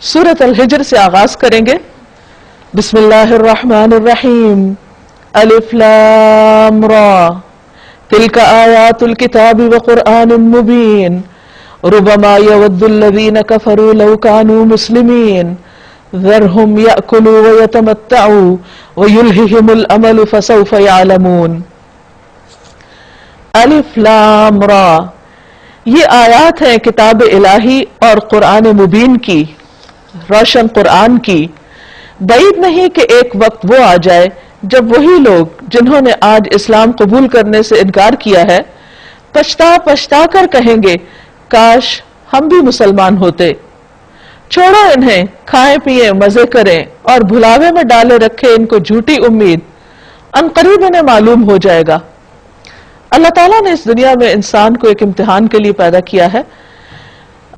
سورۃ الحجر سے آغاز کریں گے. بسم اللہ الرحمن الرحیم. الف لام را تلک آیات الکتاب وقرآن مبین ربما یود الذین کفروا لو کانوا مسلمین ذرهم یأکلوا ویتمتعوا ویلہہم الامل فسوف یعلمون. الف لام را یہ آیات ہیں کتاب الہی اور قرآن مبین کی، روشن قرآن کی. بعید نہیں کہ ایک وقت وہ آ جائے جب وہی لوگ جنہوں نے آج اسلام قبول کرنے سے انکار کیا ہے پچھتا پچھتا کر کہیں گے کاش ہم بھی مسلمان ہوتے. چھوڑو انہیں، کھائیں پیئیں مزے کریں اور بھلاوے میں ڈالے رکھے ان کو جھوٹی امید، ان قریب انہیں معلوم ہو جائے گا. اللہ تعالیٰ نے اس دنیا میں انسان کو ایک امتحان کے لیے پیدا کیا ہے.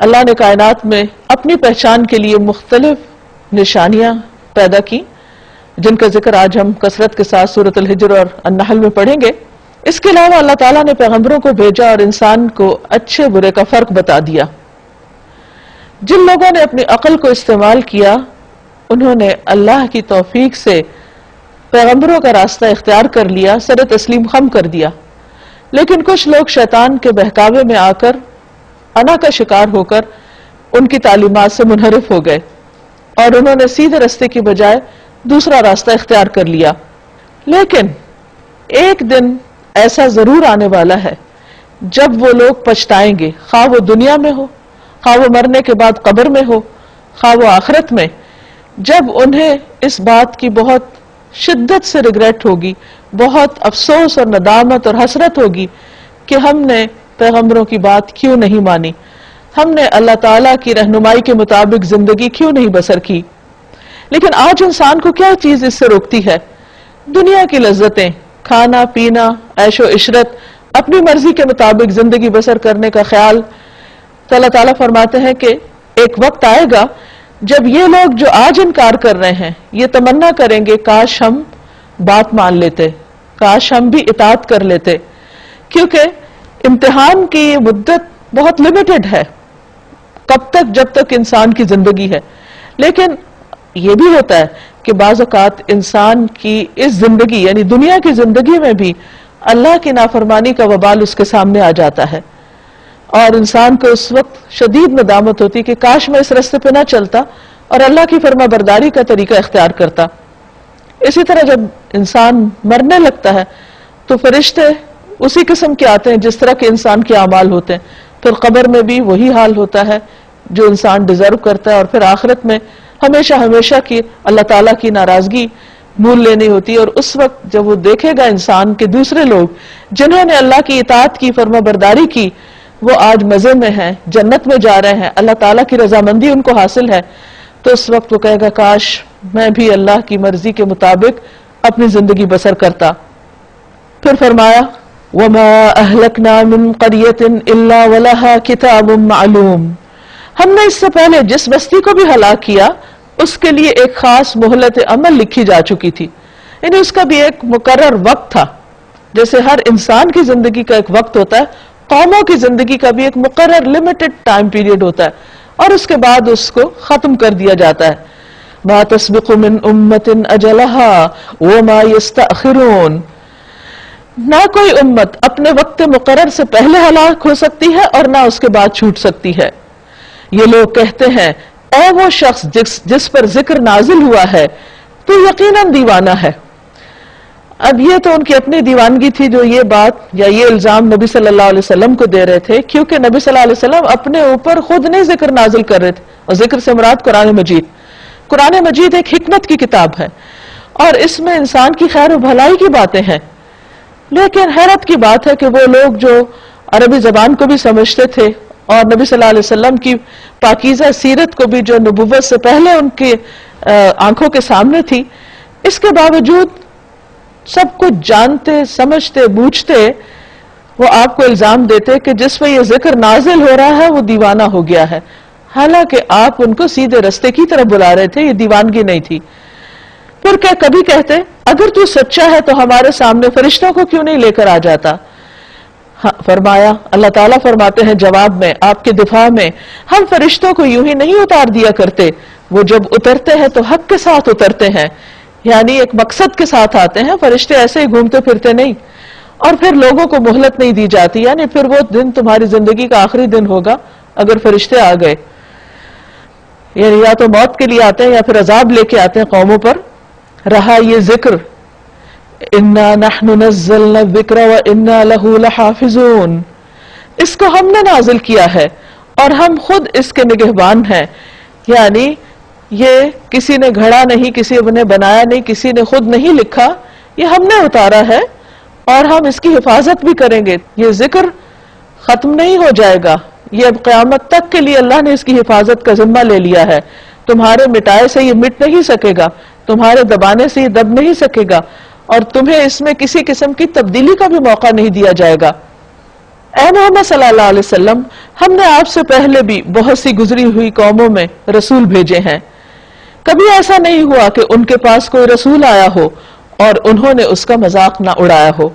اللہ نے کائنات میں اپنی پہچان کے لیے مختلف نشانیاں پیدا کی جن کا ذکر آج ہم کثرت کے ساتھ سورۃ الحجر اور النحل میں پڑھیں گے. اس کے علاوہ اللہ تعالیٰ نے پیغمبروں کو بھیجا اور انسان کو اچھے برے کا فرق بتا دیا. جن لوگوں نے اپنی عقل کو استعمال کیا انہوں نے اللہ کی توفیق سے پیغمبروں کا راستہ اختیار کر لیا، سر تسلیم خم کر دیا. لیکن کچھ لوگ شیطان کے بہکاوے میں آ کر انا کا شکار ہو کر ان کی تعلیمات سے منحرف ہو گئے اور انہوں نے سیدھے راستے کی بجائے دوسرا راستہ اختیار کر لیا. لیکن ایک دن ایسا ضرور آنے والا ہے جب وہ لوگ پچھتائیں گے، خواہ وہ دنیا میں ہو، خواہ وہ مرنے کے بعد قبر میں ہو، خواہ وہ آخرت میں، جب انہیں اس بات کی بہت شدت سے ریگریٹ ہوگی، بہت افسوس اور ندامت اور حسرت ہوگی کہ ہم نے پیغمبروں کی بات کیوں نہیں مانی، ہم نے اللہ تعالیٰ کی رہنمائی کے مطابق زندگی کیوں نہیں بسر کی. لیکن آج انسان کو کیا چیز اس سے روکتی ہے؟ دنیا کی لذتیں، کھانا پینا، عیش و عشرت، اپنی مرضی کے مطابق زندگی بسر کرنے کا خیال. تو اللہ تعالیٰ فرماتے ہیں کہ ایک وقت آئے گا جب یہ لوگ جو آج انکار کر رہے ہیں یہ تمنا کریں گے کاش ہم بات مان لیتے، کاش ہم بھی اطاعت کر لیتے. کیونکہ امتحان کی یہ مدت بہت لیمیٹڈ ہے، کب تک؟ جب تک انسان کی زندگی ہے. لیکن یہ بھی ہوتا ہے کہ بعض اوقات انسان کی اس زندگی یعنی دنیا کی زندگی میں بھی اللہ کی نافرمانی کا وبال اس کے سامنے آ جاتا ہے اور انسان کو اس وقت شدید ندامت ہوتی کہ کاش میں اس راستے پہ نہ چلتا اور اللہ کی فرما برداری کا طریقہ اختیار کرتا. اسی طرح جب انسان مرنے لگتا ہے تو فرشتے اسی قسم کے آتے ہیں جس طرح کے انسان کے اعمال ہوتے ہیں. پھر قبر میں بھی وہی حال ہوتا ہے جو انسان ڈیزرو کرتا ہے، اور پھر آخرت میں ہمیشہ ہمیشہ کی اللہ تعالیٰ کی ناراضگی مول لینی ہوتی ہے. اور اس وقت جب وہ دیکھے گا انسان کے دوسرے لوگ جنہوں نے اللہ کی اطاعت کی، فرما برداری کی، وہ آج مزے میں ہیں، جنت میں جا رہے ہیں، اللہ تعالیٰ کی رضامندی ان کو حاصل ہے، تو اس وقت وہ کہے گا کاش میں بھی اللہ کی مرضی کے مطابق اپنی زندگی بسر کرتا. پھر فرمایا وَمَا أَهْلَكْنَا مِن قَرْيَةٍ إِلَّا وَلَهَا كِتَابٌ مَعْلُومٌ. ہم نے اس سے پہلے جس بستی کو بھی ہلاک کیا اس کے لیے ایک خاص مہلت عمل لکھی جا چکی تھی، یعنی اس کا بھی ایک مقرر وقت تھا. جیسے ہر انسان کی زندگی کا ایک وقت ہوتا ہے، قوموں کی زندگی کا بھی ایک مقرر لمیٹڈ ٹائم پیریڈ ہوتا ہے اور اس کے بعد اس کو ختم کر دیا جاتا ہے. مَا تَسْبِقُ مِنْ أُمَّةٍ أَجَلَهَا وَمَا يَسْتَأْخِرُونَ. نہ کوئی امت اپنے وقت مقرر سے پہلے ہلاک ہو سکتی ہے اور نہ اس کے بعد چھوٹ سکتی ہے. یہ لوگ کہتے ہیں اے وہ شخص جس پر ذکر نازل ہوا ہے تو یقیناً دیوانہ ہے. اب یہ تو ان کی اپنی دیوانگی تھی جو یہ بات یا یہ الزام نبی صلی اللہ علیہ وسلم کو دے رہے تھے، کیونکہ نبی صلی اللہ علیہ وسلم اپنے اوپر خود نہیں ذکر نازل کر رہے تھے. اور ذکر سے مراد قرآن مجید. قرآن مجید ایک حکمت کی کتاب ہے اور اس میں انسان کی خیر و بھلائی کی باتیں ہیں. لیکن حیرت کی بات ہے کہ وہ لوگ جو عربی زبان کو بھی سمجھتے تھے اور نبی صلی اللہ علیہ وسلم کی پاکیزہ سیرت کو بھی جو نبوت سے پہلے ان کی آنکھوں کے سامنے تھی، اس کے باوجود سب کچھ جانتے سمجھتے بوجھتے وہ آپ کو الزام دیتے کہ جس پہ یہ ذکر نازل ہو رہا ہے وہ دیوانہ ہو گیا ہے، حالانکہ آپ ان کو سیدھے رستے کی طرف بلا رہے تھے. یہ دیوانگی نہیں تھی. پھر کبھی کہتے اگر تو سچا ہے تو ہمارے سامنے فرشتوں کو کیوں نہیں لے کر آ جاتا، فرمایا اللہ تعالیٰ فرماتے ہیں جواب میں آپ کے دفاع میں، ہم فرشتوں کو یوں ہی نہیں اتار دیا کرتے، وہ جب اترتے ہیں تو حق کے ساتھ اترتے ہیں، یعنی ایک مقصد کے ساتھ آتے ہیں، فرشتے ایسے ہی گھومتے پھرتے نہیں، اور پھر لوگوں کو مہلت نہیں دی جاتی، یعنی پھر وہ دن تمہاری زندگی کا آخری دن ہوگا اگر فرشتے آ گئے، یعنی یا تو موت کے لیے آتے ہیں یا پھر عذاب لے کے آتے ہیں قوموں پر۔ رہا یہ ذکر انا نحن نزلنا الذکر وانا له لحافظون، اس کو ہم نے نازل کیا ہے اور ہم خود اس کے نگہبان ہیں، یعنی یہ کسی نے گھڑا نہیں، کسی نے بنایا نہیں، کسی نے خود نہیں لکھا، یہ ہم نے اتارا ہے اور ہم اس کی حفاظت بھی کریں گے۔ یہ ذکر ختم نہیں ہو جائے گا، یہ اب قیامت تک کے لیے اللہ نے اس کی حفاظت کا ذمہ لے لیا ہے، تمہارے مٹائے سے یہ مٹ نہیں سکے گا، تمہارے دبانے سے یہ دب نہیں سکے گا، اور تمہیں اس میں کسی قسم کی تبدیلی کا بھی موقع نہیں دیا جائے گا۔ اے محمد صلی اللہ علیہ وسلم، ہم نے آپ سے پہلے بھی بہت سی گزری ہوئی قوموں میں رسول بھیجے ہیں، کبھی ایسا نہیں ہوا کہ ان کے پاس کوئی رسول آیا ہو اور انہوں نے اس کا مذاق نہ اڑایا ہو۔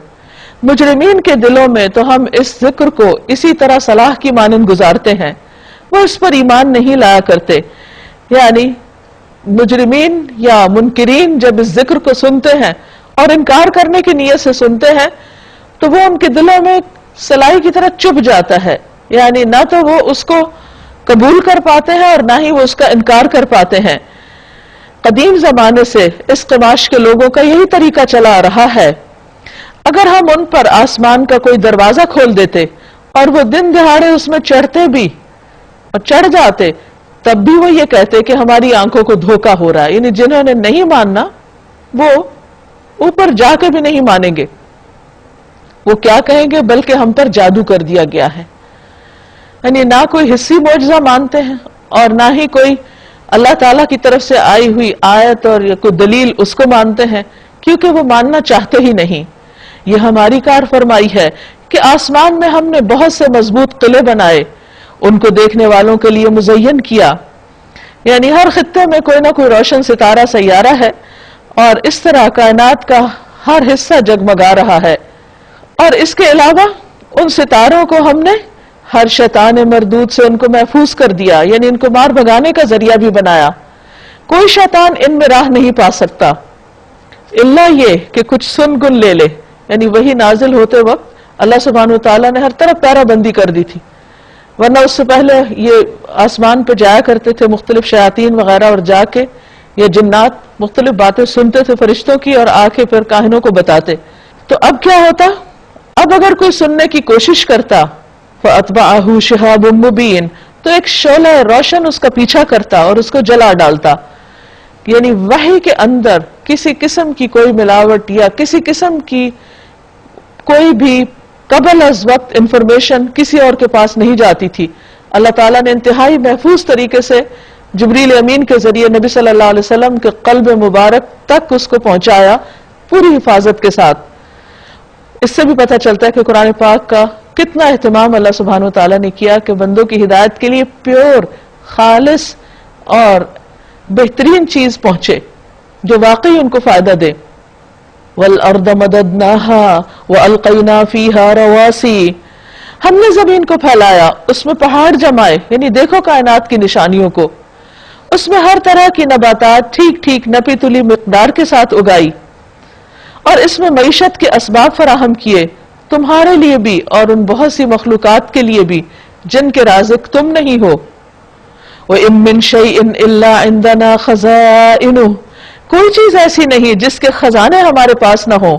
مجرمین کے دلوں میں تو ہم اس ذکر کو اسی طرح صلاح کی مانند گزارتے ہیں، وہ اس پر ایمان نہیں لایا کرتے، یعنی مجرمین یا منکرین جب اس ذکر کو سنتے ہیں اور انکار کرنے کی نیت سے سنتے ہیں تو وہ ان کے دلوں میں سلائی کی طرح چبھ جاتا ہے، یعنی نہ تو وہ اس کو قبول کر پاتے ہیں اور نہ ہی وہ اس کا انکار کر پاتے ہیں۔ قدیم زمانے سے اس قماش کے لوگوں کا یہی طریقہ چلا آ رہا ہے، اگر ہم ان پر آسمان کا کوئی دروازہ کھول دیتے اور وہ دن دہاڑے اس میں چڑھتے بھی اور چڑھ جاتے، تب بھی وہ یہ کہتے کہ ہماری آنکھوں کو دھوکا ہو رہا ہے، یعنی جنہوں نے نہیں ماننا وہ اوپر جا کے بھی نہیں مانیں گے، وہ کیا کہیں گے بلکہ ہم پر جادو کر دیا گیا ہے، یعنی نہ کوئی حصی معجزہ مانتے ہیں اور نہ ہی کوئی اللہ تعالیٰ کی طرف سے آئی ہوئی آیت اور کوئی دلیل اس کو مانتے ہیں، کیونکہ وہ ماننا چاہتے ہی نہیں۔ یہ ہماری کار فرمائی ہے کہ آسمان میں ہم نے بہت سے مضبوط قلعے بنائے، ان کو دیکھنے والوں کے لیے مزین کیا، یعنی ہر خطے میں کوئی نہ کوئی روشن ستارہ سیارہ ہے اور اس طرح کائنات کا ہر حصہ جگمگا رہا ہے، اور اس کے علاوہ ان ستاروں کو ہم نے ہر شیطان مردود سے ان کو محفوظ کر دیا، یعنی ان کو مار بھگانے کا ذریعہ بھی بنایا، کوئی شیطان ان میں راہ نہیں پا سکتا الا یہ کہ کچھ سن گن لے لے، یعنی وہی نازل ہوتے وقت اللہ سبحانہ وتعالیٰ نے ہر طرف پیرا بندی کر دی تھی، ورنہ اس سے پہلے یہ آسمان پہ جایا کرتے تھے مختلف شیاطین وغیرہ اور جا کے یہ جنات مختلف باتیں سنتے تھے فرشتوں کی اور آ کے پھر کاہنوں کو بتاتے۔ تو اب کیا ہوتا، اب اگر کوئی سننے کی کوشش کرتا فَأَتْبَعَهُ شِهَابٌ مُبِينٌ، تو ایک شعلہ روشن اس کا پیچھا کرتا اور اس کو جلا ڈالتا، یعنی وحی کے اندر کسی قسم کی کوئی ملاوٹ یا کسی قسم کی کوئی بھی قبل از وقت انفارمیشن کسی اور کے پاس نہیں جاتی تھی۔ اللہ تعالیٰ نے انتہائی محفوظ طریقے سے جبریل امین کے ذریعے نبی صلی اللہ علیہ وسلم کے قلب مبارک تک اس کو پہنچایا پوری حفاظت کے ساتھ۔ اس سے بھی پتہ چلتا ہے کہ قرآن پاک کا کتنا اہتمام اللہ سبحانہ وتعالیٰ نے کیا کہ بندوں کی ہدایت کے لیے پیور، خالص اور بہترین چیز پہنچے جو واقعی ان کو فائدہ دے۔ وَالْأَرْضَ مَدَدْنَاهَا وَأَلْقَيْنَا فِيهَا رَوَاسِيَ، ہم نے زمین کو پھیلایا، اس میں پہاڑ جمائے، یعنی دیکھو کائنات کی نشانیوں کو، اس میں ہر طرح کی نباتات ٹھیک ٹھیک نپی تلی مقدار کے ساتھ اگائی، اور اس میں معیشت کے اسباب فراہم کیے تمہارے لیے بھی اور ان بہت سی مخلوقات کے لیے بھی جن کے رازق تم نہیں ہو۔ وَإِن مِّن شَيْءٍ إِلَّا عِندَنَا خَزَائِنُهُ، کوئی چیز ایسی نہیں جس کے خزانے ہمارے پاس نہ ہوں،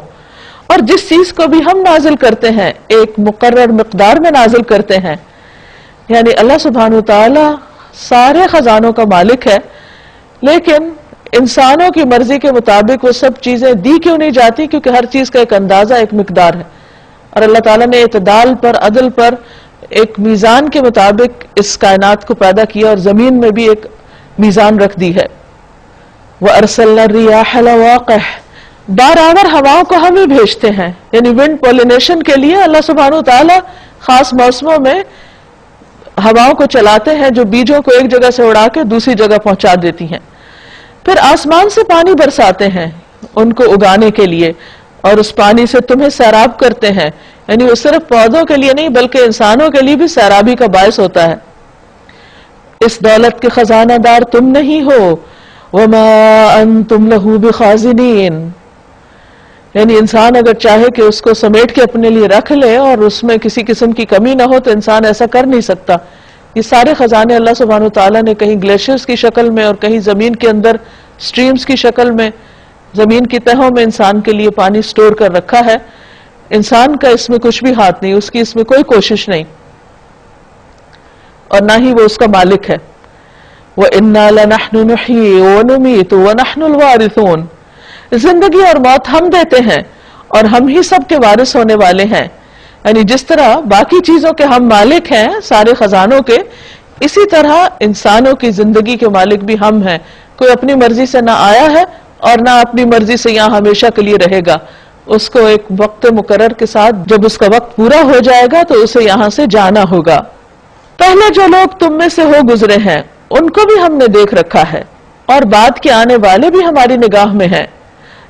اور جس چیز کو بھی ہم نازل کرتے ہیں ایک مقرر مقدار میں نازل کرتے ہیں، یعنی اللہ سبحانہ وتعالی سارے خزانوں کا مالک ہے، لیکن انسانوں کی مرضی کے مطابق وہ سب چیزیں دی کیوں نہیں جاتی، کیونکہ ہر چیز کا ایک اندازہ، ایک مقدار ہے، اور اللہ تعالیٰ نے اعتدال پر، عدل پر، ایک میزان کے مطابق اس کائنات کو پیدا کیا اور زمین میں بھی ایک میزان رکھ دی ہے۔ وَأَرْسَلْنَا الرِّيَاحَ لَوَاقِحَ، بارآور ہواؤں کو ہم ہی بھیجتے ہیں، یعنی ونڈ پولینیشن کے لیے اللہ سبحانہ وتعالیٰ خاص موسموں میں ہواؤں کو چلاتے ہیں جو بیجوں کو ایک جگہ سے اڑا کے دوسری جگہ پہنچا دیتی ہیں، پھر آسمان سے پانی برساتے ہیں ان کو اگانے کے لیے، اور اس پانی سے تمہیں سیراب کرتے ہیں، یعنی وہ صرف پودوں کے لیے نہیں بلکہ انسانوں کے لیے بھی سیرابی کا باعث ہوتا ہے۔ اس دولت کے خزانہ دار تم نہیں ہو، وما انتم لہ بخازنین، یعنی انسان اگر چاہے کہ اس کو سمیٹ کے اپنے لیے رکھ لے اور اس میں کسی قسم کی کمی نہ ہو تو انسان ایسا کر نہیں سکتا۔ یہ سارے خزانے اللہ سبحانہ وتعالیٰ نے کہیں گلیشیئرز کی شکل میں اور کہیں زمین کے اندر سٹریمز کی شکل میں، زمین کی تہوں میں انسان کے لیے پانی سٹور کر رکھا ہے۔ انسان کا اس میں کچھ بھی ہاتھ نہیں، اس کی اس میں کوئی کوشش نہیں، اور نہ ہی وہ اس کا مالک ہے۔ وَإِنَّا لَنَحْنُ نُحْيِي وَنُمِيتُ وَنَحْنُ الْوَارِثُونَ، زندگی اور موت ہم دیتے ہیں اور ہم ہی سب کے وارث ہونے والے ہیں۔ یعنی جس طرح باقی چیزوں کے ہم مالک ہیں، سارے خزانوں کے، اسی طرح انسانوں کی زندگی کے مالک بھی ہم ہیں۔ کوئی اپنی مرضی سے نہ آیا ہے اور نہ اپنی مرضی سے یہاں ہمیشہ کے لیے رہے گا، اس کو ایک وقت مقرر کے ساتھ جب اس کا وقت پورا ہو جائے گا تو اسے یہاں سے جانا ہوگا۔ پہلے جو لوگ تم میں سے ہو گزرے ہیں ان کو بھی ہم نے دیکھ رکھا ہے، اور بعد کے آنے والے بھی ہماری نگاہ میں ہیں۔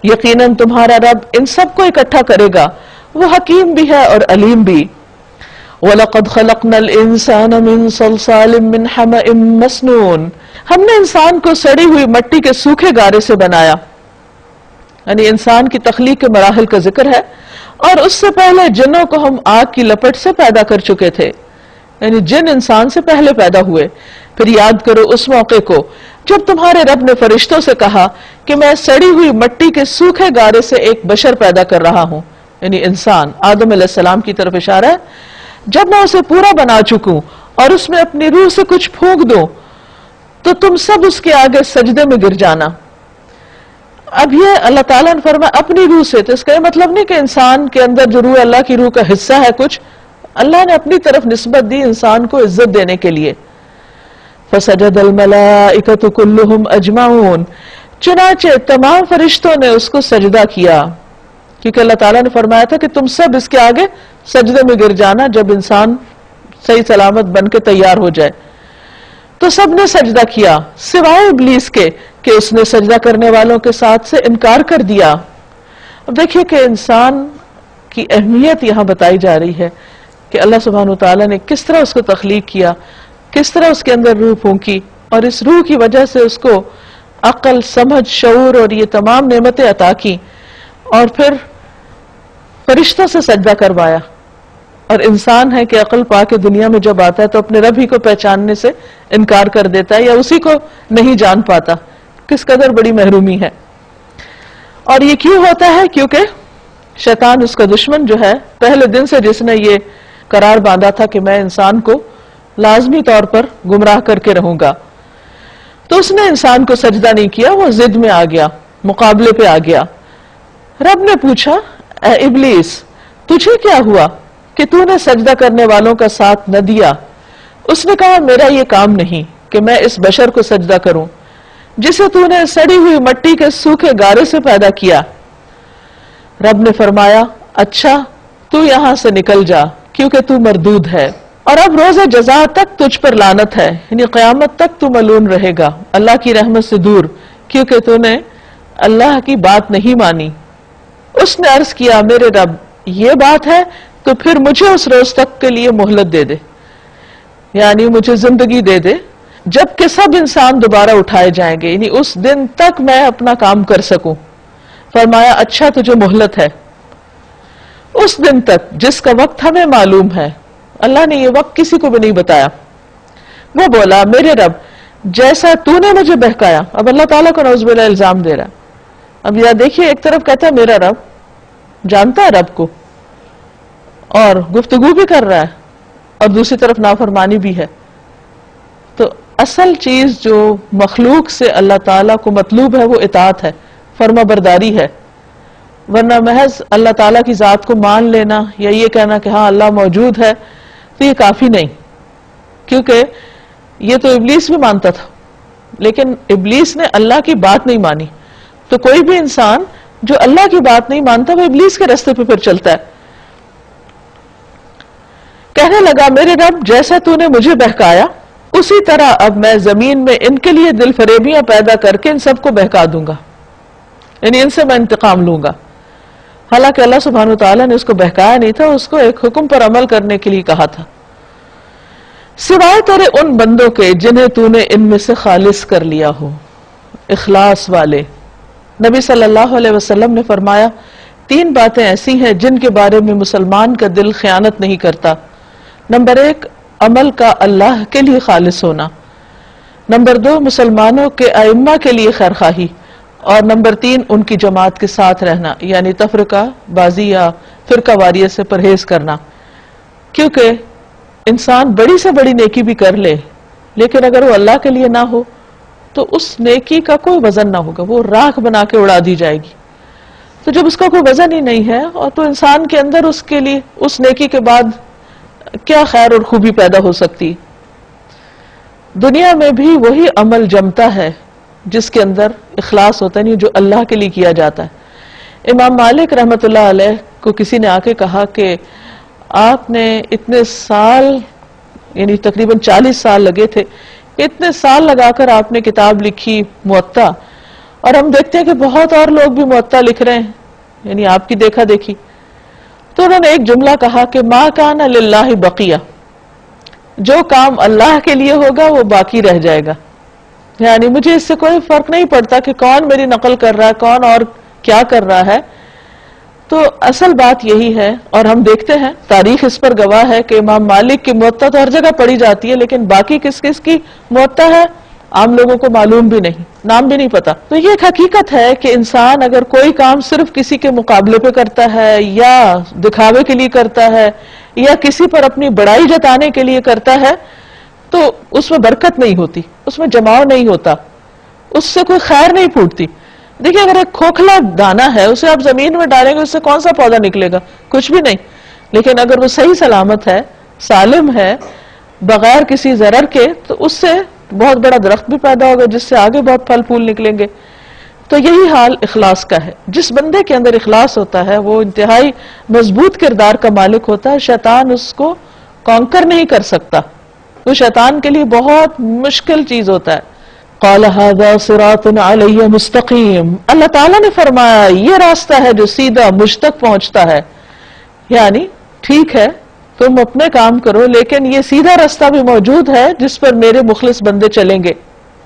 یقیناً تمہارا رب ان سب کو اکٹھا کرے گا، وہ حکیم بھی ہے اور علیم بھی۔ وَلَقَدْ خَلَقْنَا الْإِنسَانَ مِنْ صَلْصَالٍ مِّنْ حَمَإٍ مَّسْنُونٍ، ہم نے انسان کو سڑی ہوئی مٹی کے سوکھے گارے سے بنایا۔ یعنی انسان کی تخلیق کے مراحل کا ذکر ہے، اور اس سے پہلے جنوں کو ہم آگ کی لپٹ سے پیدا کر چکے تھے، یعنی جن انسان سے پہلے پیدا ہوئے۔ پھر یاد کرو اس موقع کو جب تمہارے رب نے فرشتوں سے کہا کہ میں سڑی ہوئی مٹی کے سوکھے گارے سے ایک بشر پیدا کر رہا ہوں، یعنی انسان آدم علیہ السلام کی طرف اشارہ ہے۔ جب میں اسے پورا بنا چکوں اور اس میں اپنی روح سے کچھ پھونک دوں تو تم سب اس کے آگے سجدے میں گر جانا۔ اب یہ اللہ تعالیٰ نے فرمایا اپنی روح سے، تو اس کا یہ مطلب نہیں کہ انسان کے اندر جو روح اللہ کی روح کا حصہ ہے کچھ، اللہ نے اپنی طرف نسبت دی انسان کو عزت دینے کے لیے۔ فَسَجَدَ الْمَلَائِكَةُ كُلُّهُمْ أَجْمَعُونَ، چنانچہ تمام فرشتوں نے اس کو سجدہ کیا، کیونکہ اللہ تعالیٰ نے فرمایا تھا کہ تم سب اس کے آگے سجدے میں گر جانا جب انسان صحیح سلامت بن کے تیار ہو جائے۔ تو سب نے سجدہ کیا سوائے ابلیس کے کہ اس نے سجدہ کرنے والوں کے ساتھ سے انکار کر دیا۔ اب دیکھیے کہ انسان کی اہمیت یہاں بتائی جا رہی ہے کہ اللہ سبحانہ وتعالیٰ نے کس طرح اس کو تخلیق کیا، کس طرح اس کے اندر روح پھونکی، اور اس روح کی وجہ سے اس کو عقل، سمجھ، شعور اور یہ تمام نعمتیں عطا کی، اور پھر فرشتوں سے سجدہ کروایا۔ اور انسان ہے کہ عقل پا کے دنیا میں جب آتا ہے تو اپنے رب ہی کو پہچاننے سے انکار کر دیتا ہے یا اسی کو نہیں جان پاتا، کس قدر بڑی محرومی ہے۔ اور یہ کیوں ہوتا ہے؟ کیونکہ شیطان اس کا دشمن جو ہے پہلے دن سے جس نے یہ قرار باندھا تھا کہ میں انسان کو لازمی طور پر گمراہ کر کے رہوں گا، تو اس نے انسان کو سجدہ نہیں کیا، وہ ضد میں آ گیا، مقابلے پہ آ گیا۔ رب نے پوچھا اے ابلیس تجھے کیا ہوا کہ تو نے سجدہ کرنے والوں کا ساتھ نہ دیا؟ اس نے کہا میرا یہ کام نہیں کہ میں اس بشر کو سجدہ کروں جسے تو نے سڑی ہوئی مٹی کے سوکھے گارے سے پیدا کیا۔ رب نے فرمایا اچھا تو یہاں سے نکل جا کیونکہ تو مردود ہے، اور اب روز جزا تک تجھ پر لعنت ہے، یعنی قیامت تک تو ملعون رہے گا، اللہ کی رحمت سے دور، کیونکہ تو نے اللہ کی بات نہیں مانی۔ اس نے عرض کیا میرے رب یہ بات ہے تو پھر مجھے اس روز تک کے لیے مہلت دے دے، یعنی مجھے زندگی دے دے جب کہ سب انسان دوبارہ اٹھائے جائیں گے، یعنی اس دن تک میں اپنا کام کر سکوں۔ فرمایا اچھا تجھے مہلت ہے اس دن تک جس کا وقت ہمیں معلوم ہے، اللہ نے یہ وقت کسی کو بھی نہیں بتایا۔ وہ بولا میرے رب جیسا تو نے مجھے بہکایا، اب اللہ تعالیٰ کو نعوذ باللہ الزام دے رہا۔ اب یہ دیکھیے ایک طرف کہتا ہے میرا رب، جانتا ہے رب کو اور گفتگو بھی کر رہا ہے، اور دوسری طرف نافرمانی بھی ہے۔ تو اصل چیز جو مخلوق سے اللہ تعالیٰ کو مطلوب ہے وہ اطاعت ہے، فرما برداری ہے، ورنہ محض اللہ تعالیٰ کی ذات کو مان لینا یا یہ کہنا کہ ہاں اللہ موجود ہے تو یہ کافی نہیں، کیونکہ یہ تو ابلیس بھی مانتا تھا، لیکن ابلیس نے اللہ کی بات نہیں مانی۔ تو کوئی بھی انسان جو اللہ کی بات نہیں مانتا وہ ابلیس کے راستے پہ پھر چلتا ہے۔ کہنے لگا میرے رب جیسا تو نے مجھے بہکایا اسی طرح اب میں زمین میں ان کے لیے دل فریبیاں پیدا کر کے ان سب کو بہکا دوں گا، یعنی ان سے میں انتقام لوں گا۔ حالانکہ اللہ سبحانہ وتعالیٰ نے اس کو بہکایا نہیں تھا، اس کو ایک حکم پر عمل کرنے کے لیے کہا تھا. سوائے تیرے ان بندوں کے جنہیں تو نے ان میں سے خالص کر لیا ہو، اخلاص والے. نبی صلی اللہ علیہ وسلم نے فرمایا 3 باتیں ایسی ہیں جن کے بارے میں مسلمان کا دل خیانت نہیں کرتا. نمبر 1 عمل کا اللہ کے لیے خالص ہونا. نمبر 2 مسلمانوں کے ائمہ کے لیے خیرخواہی. اور نمبر 3 ان کی جماعت کے ساتھ رہنا، یعنی تفرقہ بازی یا فرقہ واریت سے پرہیز کرنا. کیونکہ انسان بڑی سے بڑی نیکی بھی کر لے، لیکن اگر وہ اللہ کے لیے نہ ہو تو اس نیکی کا کوئی وزن نہ ہوگا، وہ راکھ بنا کے اڑا دی جائے گی. تو جب اس کا کوئی وزن ہی نہیں ہے اور تو انسان کے اندر اس کے لیے اس نیکی کے بعد کیا خیر اور خوبی پیدا ہو سکتی. دنیا میں بھی وہی عمل جمتا ہے جس کے اندر اخلاص ہوتا ہے، جو اللہ کے لیے کیا جاتا ہے. امام مالک رحمت اللہ علیہ کو کسی نے آ کے کہا کہ آپ نے اتنے سال، یعنی تقریباً 40 سال لگے تھے، اتنے سال لگا کر آپ نے کتاب لکھی موطا، اور ہم دیکھتے ہیں کہ بہت اور لوگ بھی موطا لکھ رہے ہیں، یعنی آپ کی دیکھا دیکھی. تو انہوں نے ایک جملہ کہا کہ ما کان للہ بقیہ، جو کام اللہ کے لیے ہوگا وہ باقی رہ جائے گا. یعنی مجھے اس سے کوئی فرق نہیں پڑتا کہ کون میری نقل کر رہا ہے، کون اور کیا کر رہا ہے. تو اصل بات یہی ہے، اور ہم دیکھتے ہیں تاریخ اس پر گواہ ہے کہ امام مالک کی موطا تو ہر جگہ پڑھی جاتی ہے، لیکن باقی کس کس کی موطا ہے عام لوگوں کو معلوم بھی نہیں، نام بھی نہیں پتا. تو یہ ایک حقیقت ہے کہ انسان اگر کوئی کام صرف کسی کے مقابلے پہ کرتا ہے، یا دکھاوے کے لیے کرتا ہے، یا کسی پر اپنی بڑائی جتانے کے لیے کرتا ہے، تو اس میں برکت نہیں ہوتی، اس میں جماؤ نہیں ہوتا، اس سے کوئی خیر نہیں پھوٹتی. دیکھیں اگر ایک کھوکھلا دانہ ہے، اسے آپ زمین میں ڈالیں گے، اس سے کون سا پودا نکلے گا؟ کچھ بھی نہیں. لیکن اگر وہ صحیح سلامت ہے، سالم ہے، بغیر کسی ضرر کے، تو اس سے بہت بڑا درخت بھی پیدا ہوگا جس سے آگے بہت پھل پھول نکلیں گے. تو یہی حال اخلاص کا ہے. جس بندے کے اندر اخلاص ہوتا ہے وہ انتہائی مضبوط کردار کا مالک ہوتا ہے. شیطان اس کو کانکر نہیں کر سکتا، وہ شیطان کے لیے بہت مشکل چیز ہوتا ہے. قال هذا صراط علی مستقیم، اللہ تعالیٰ نے فرمایا یہ راستہ ہے جو سیدھا مجھ تک پہنچتا ہے. یعنی ٹھیک ہے تم اپنے کام کرو، لیکن یہ سیدھا راستہ بھی موجود ہے جس پر میرے مخلص بندے چلیں گے.